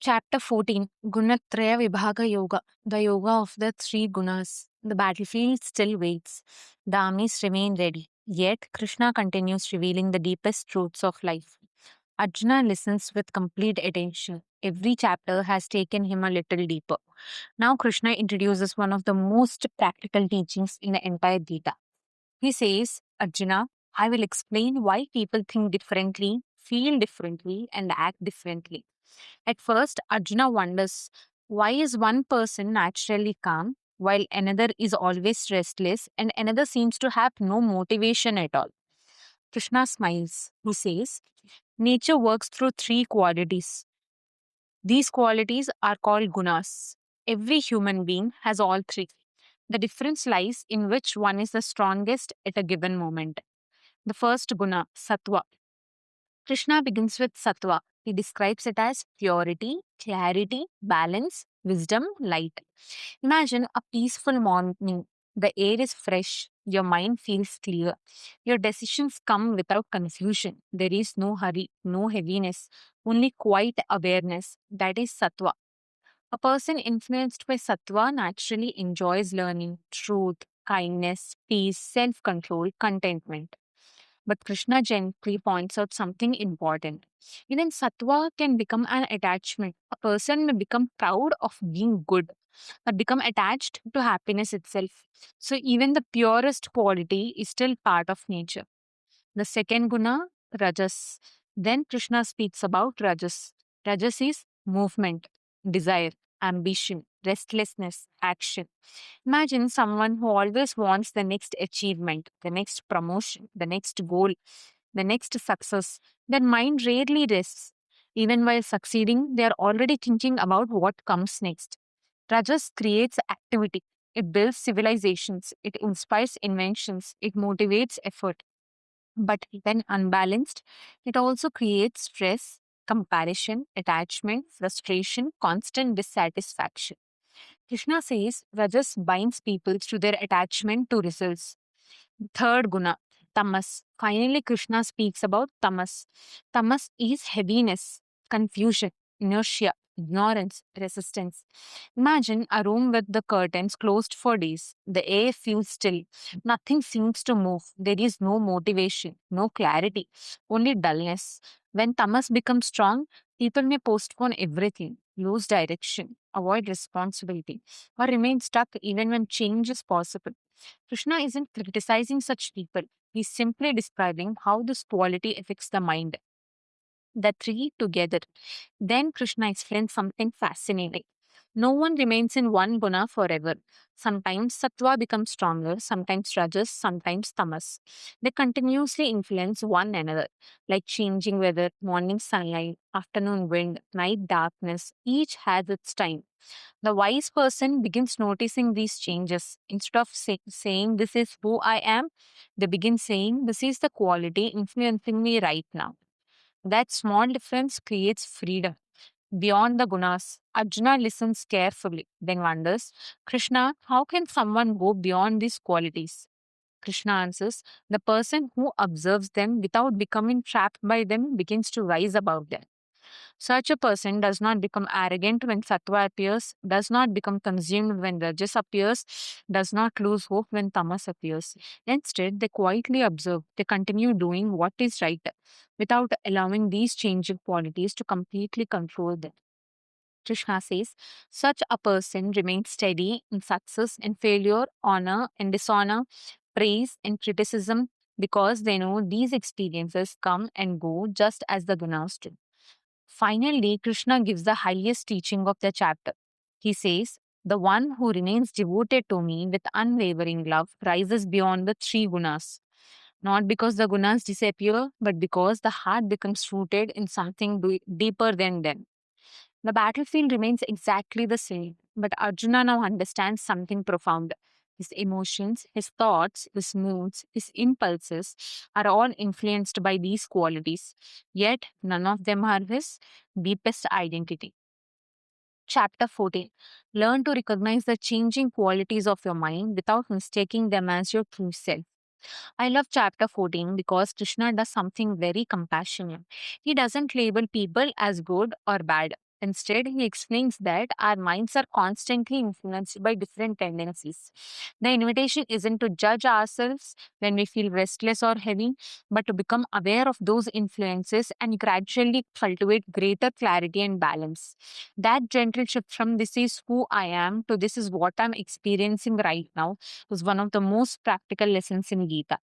Chapter 14 Gunatraya Vibhaga Yoga, the yoga of the three gunas. The battlefield still waits. The armies remain ready. Yet, Krishna continues revealing the deepest truths of life. Arjuna listens with complete attention. Every chapter has taken him a little deeper. Now, Krishna introduces one of the most practical teachings in the entire Gita. He says, Arjuna, I will explain why people think differently, feel differently, and act differently. At first, Arjuna wonders why is one person naturally calm while another is always restless and another seems to have no motivation at all. Krishna smiles. He says, nature works through three qualities. These qualities are called gunas. Every human being has all three. The difference lies in which one is the strongest at a given moment. The first guna, sattva. Krishna begins with sattva. He describes it as purity, clarity, balance, wisdom, light. Imagine a peaceful morning. The air is fresh. Your mind feels clear. Your decisions come without confusion. There is no hurry, no heaviness, only quiet awareness. That is sattva. A person influenced by sattva naturally enjoys learning, truth, kindness, peace, self control, contentment. But Krishna gently points out something important. Even sattva can become an attachment. A person may become proud of being good or become attached to happiness itself. So, even the purest quality is still part of nature. The second guna, rajas. Then Krishna speaks about rajas. Rajas is movement, desire, ambition, restlessness, action. Imagine someone who always wants the next achievement, the next promotion, the next goal, the next success. Their mind rarely rests. Even while succeeding, they are already thinking about what comes next. Rajas creates activity. It builds civilizations. It inspires inventions. It motivates effort. But when unbalanced, it also creates stress, comparison, attachment, frustration, constant dissatisfaction. Krishna says Rajas binds people to their attachment to results. Third guna, tamas. Finally, Krishna speaks about tamas. Tamas is heaviness, confusion, inertia, ignorance, resistance. Imagine a room with the curtains closed for days. The air feels still. Nothing seems to move. There is no motivation, no clarity, only dullness. When tamas becomes strong, people may postpone everything, lose direction, avoid responsibility, or remain stuck even when change is possible. Krishna isn't criticizing such people. He's simply describing how this quality affects the mind. The three together. Then Krishna explains something fascinating. No one remains in one guna forever. Sometimes sattva becomes stronger, sometimes rajas, sometimes tamas. They continuously influence one another, like changing weather, morning sunlight, afternoon wind, night darkness. Each has its time. The wise person begins noticing these changes. Instead of saying, This is who I am, they begin saying, This is the quality influencing me right now. That small difference creates freedom. Beyond the gunas, Arjuna listens carefully, then wonders, Krishna, how can someone go beyond these qualities? Krishna answers, the person who observes them without becoming trapped by them begins to rise above them. Such a person does not become arrogant when sattva appears, does not become consumed when rajas appears, does not lose hope when tamas appears. Instead, they quietly observe, they continue doing what is right without allowing these changing qualities to completely control them. Krishna says, such a person remains steady in success and failure, honor and dishonor, praise and criticism, because they know these experiences come and go just as the gunas do. Finally, Krishna gives the highest teaching of the chapter. He says, the one who remains devoted to me with unwavering love rises beyond the three gunas. Not because the gunas disappear, but because the heart becomes rooted in something deeper than them. The battlefield remains exactly the same, but Arjuna now understands something profound. His emotions, his thoughts, his moods, his impulses are all influenced by these qualities, yet none of them are his deepest identity. Chapter 14. Learn to recognize the changing qualities of your mind without mistaking them as your true self. I love chapter 14 because Krishna does something very compassionate. He doesn't label people as good or bad. Instead, he explains that our minds are constantly influenced by different tendencies. The invitation isn't to judge ourselves when we feel restless or heavy, but to become aware of those influences and gradually cultivate greater clarity and balance. That gentle shift from this is who I am to this is what I'm experiencing right now was one of the most practical lessons in Gita.